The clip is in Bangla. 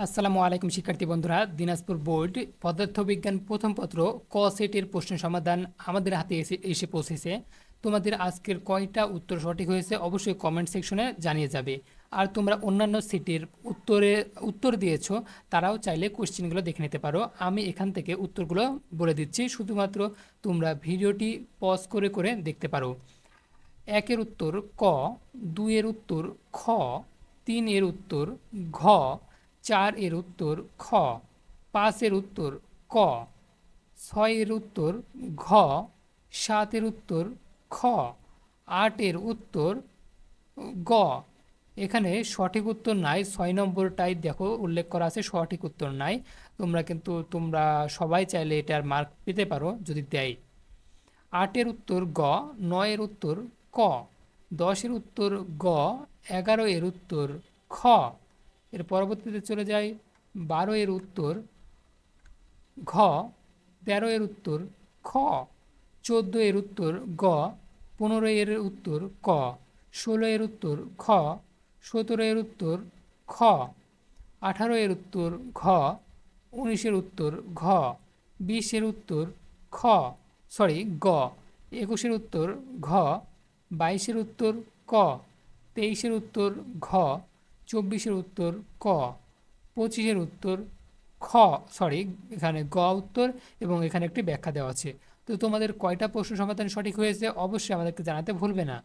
আসসালামু আলাইকুম শিক্ষার্থী বন্ধুরা, দিনাজপুর বোর্ড পদার্থবিজ্ঞান প্রথম পত্র ক সেটের প্রশ্ন সমাধান আমাদের হাতে এসে পৌঁছেছে। তোমাদের আজকের কয়টা উত্তর সঠিক হয়েছে অবশ্যই কমেন্ট সেকশনে জানিয়ে যাবে। আর তোমরা অন্যান্য সেটের উত্তর দিয়েছো, তারাও চাইলে কোশ্চেনগুলো দেখে নিতে পারো। আমি এখান থেকে উত্তরগুলো বলে দিচ্ছি, শুধুমাত্র তোমরা ভিডিওটি পজ করে করে দেখতে পারো। একের উত্তর ক, দুইয়ের উত্তর খ, তিন এর উত্তর ঘ, চার এর উত্তর খ, পাঁচের উত্তর ক, ছয়ের উত্তর ঘ, সাতের উত্তর খ, আটের উত্তর গ। এখানে সঠিক উত্তর নাই, 6 নম্বরটাই দেখো উল্লেখ করা আছে সঠিক উত্তর নাই। তোমরা সবাই চাইলে এটার মার্ক পেতে পারো যদি দেয়। আটের উত্তর গ, নয়ের উত্তর ক, দশের উত্তর গ, 11 এর উত্তর খ। এর পরবর্তীতে চলে যায় 12 এর উত্তর ঘ, 13 এর উত্তর খ, 14 এর উত্তর গ, 15 এর উত্তর ক, 16 এর উত্তর খ, 17 এর উত্তর খ, 18 এর উত্তর ঘ, 19 এর উত্তর ঘ, 20 এর উত্তর খ, গ, 21 এর উত্তর ঘ, 22 এর উত্তর ক, 23 এর উত্তর ঘ, 24 এর উত্তর ক, 25 এর উত্তর খ, এখানে গ উত্তর, এবং এখানে একটি ব্যাখ্যা দেওয়া আছে। তো তোমাদের কয়টা প্রশ্ন সমাধান সঠিক হয়েছে অবশ্যই আমাদেরকে জানাতে ভুলবে না।